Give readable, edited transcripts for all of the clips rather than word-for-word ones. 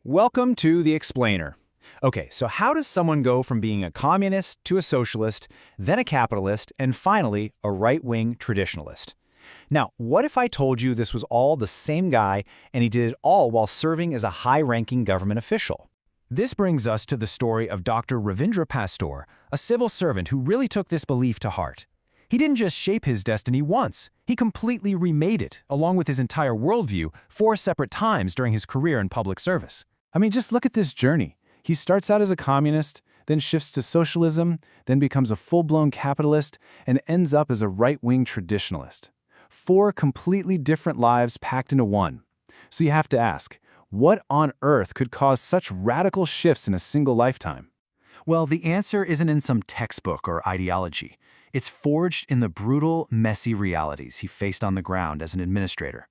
Welcome to The Explainer. Okay, so how does someone go from being a communist to a socialist, then a capitalist, and finally a right-wing traditionalist? Now, what if I told you this was all the same guy and he did it all while serving as a high-ranking government official? This brings us to the story of Dr. Ravindra Pastor, a civil servant who really took this belief to heart. He didn't just shape his destiny once, he completely remade it, along with his entire worldview, 4 separate times during his career in public service. I mean, just look at this journey. He starts out as a communist, then shifts to socialism, then becomes a full-blown capitalist, and ends up as a right-wing traditionalist. 4 completely different lives packed into one. So you have to ask, what on earth could cause such radical shifts in a single lifetime? Well, the answer isn't in some textbook or ideology. It's forged in the brutal, messy realities he faced on the ground as an administrator.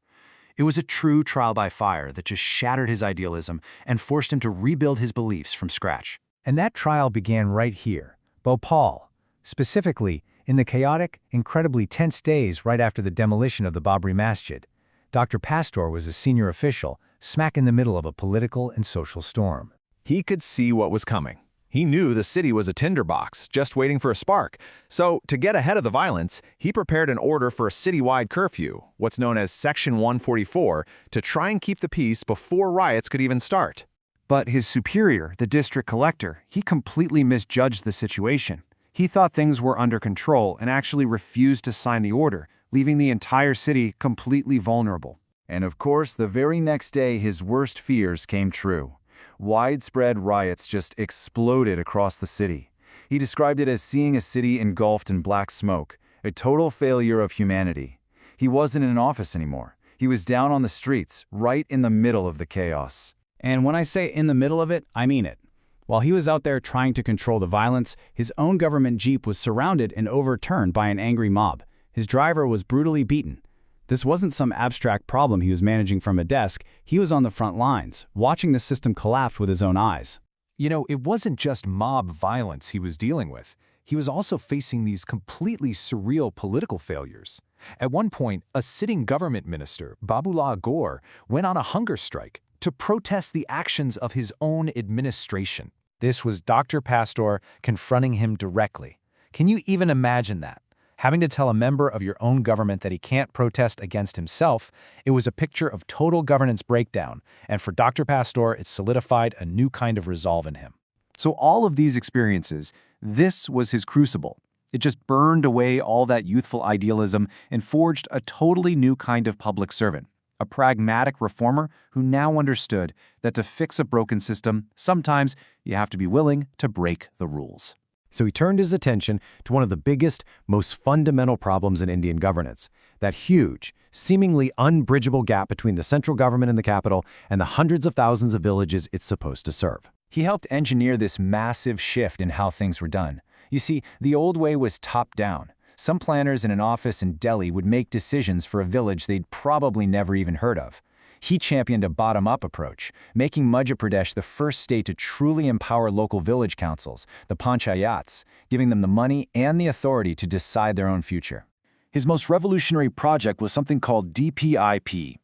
It was a true trial by fire that just shattered his idealism and forced him to rebuild his beliefs from scratch. And that trial began right here, Bhopal, specifically in the chaotic, incredibly tense days right after the demolition of the Babri Masjid. Dr. Pastor was a senior official, smack in the middle of a political and social storm. He could see what was coming. He knew the city was a tinderbox, just waiting for a spark. So, to get ahead of the violence, he prepared an order for a citywide curfew, what's known as Section 144, to try and keep the peace before riots could even start. But his superior, the district collector, he completely misjudged the situation. He thought things were under control and actually refused to sign the order, leaving the entire city completely vulnerable. And of course, the very next day, his worst fears came true. Widespread riots just exploded across the city. He described it as seeing a city engulfed in black smoke, a total failure of humanity. He wasn't in an office anymore. He was down on the streets, right in the middle of the chaos. And when I say in the middle of it, I mean it. While he was out there trying to control the violence, his own government jeep was surrounded and overturned by an angry mob. His driver was brutally beaten. This wasn't some abstract problem he was managing from a desk. He was on the front lines, watching the system collapse with his own eyes. You know, it wasn't just mob violence he was dealing with. He was also facing these completely surreal political failures. At one point, a sitting government minister, Babulal Gaur, went on a hunger strike to protest the actions of his own administration. This was Dr. Pastor confronting him directly. Can you even imagine that? Having to tell a member of your own government that he can't protest against himself, it was a picture of total governance breakdown, and for Dr. Pastor, it solidified a new kind of resolve in him. So all of these experiences, this was his crucible. It just burned away all that youthful idealism and forged a totally new kind of public servant, a pragmatic reformer who now understood that to fix a broken system, sometimes you have to be willing to break the rules. So he turned his attention to one of the biggest, most fundamental problems in Indian governance, that huge, seemingly unbridgeable gap between the central government in the capital and the hundreds of thousands of villages it's supposed to serve. He helped engineer this massive shift in how things were done. You see, the old way was top-down. Some planners in an office in Delhi would make decisions for a village they'd probably never even heard of. He championed a bottom-up approach, making Madhya Pradesh the first state to truly empower local village councils, the panchayats, giving them the money and the authority to decide their own future. His most revolutionary project was something called DPIP.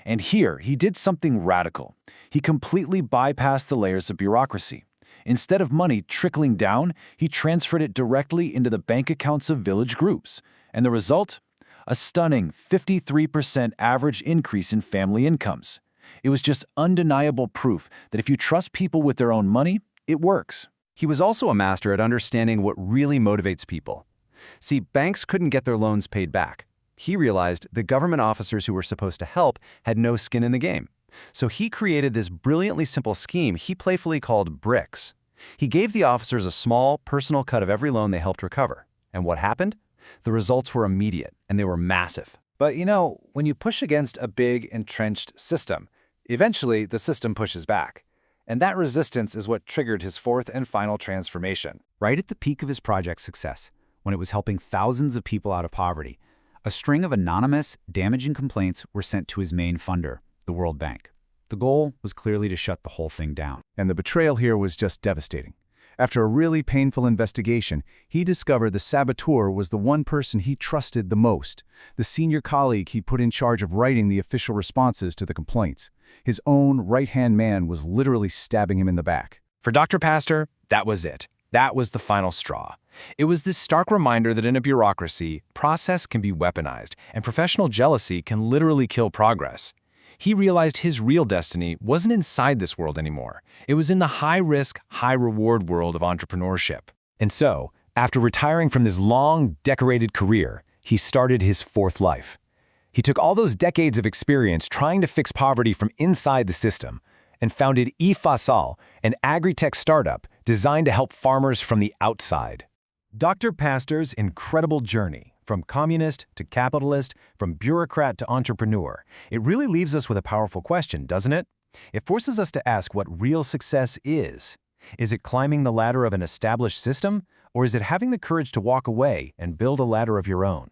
And here, he did something radical. He completely bypassed the layers of bureaucracy. Instead of money trickling down, he transferred it directly into the bank accounts of village groups. And the result? A stunning 53% average increase in family incomes. It was just undeniable proof that if you trust people with their own money, it works. He was also a master at understanding what really motivates people. See, banks couldn't get their loans paid back. He realized the government officers who were supposed to help had no skin in the game. So he created this brilliantly simple scheme he playfully called bricks. He gave the officers a small, personal cut of every loan they helped recover. And what happened? The results were immediate, and they were massive. But you know, when you push against a big, entrenched system, eventually the system pushes back. And that resistance is what triggered his 4th and final transformation. Right at the peak of his project's success, when it was helping thousands of people out of poverty, a string of anonymous, damaging complaints were sent to his main funder, the World Bank. The goal was clearly to shut the whole thing down. And the betrayal here was just devastating. After a really painful investigation, he discovered the saboteur was the one person he trusted the most, the senior colleague he put in charge of writing the official responses to the complaints. His own right-hand man was literally stabbing him in the back. For Dr. Pastor, that was it. That was the final straw. It was this stark reminder that in a bureaucracy, process can be weaponized, and professional jealousy can literally kill progress. He realized his real destiny wasn't inside this world anymore. It was in the high-risk, high-reward world of entrepreneurship. And so, after retiring from this long, decorated career, he started his fourth life. He took all those decades of experience trying to fix poverty from inside the system and founded eFasal, an agri-tech startup designed to help farmers from the outside. Dr. Pastor's incredible journey, from communist to capitalist, from bureaucrat to entrepreneur, it really leaves us with a powerful question, doesn't it? It forces us to ask what real success is. Is it climbing the ladder of an established system, or is it having the courage to walk away and build a ladder of your own?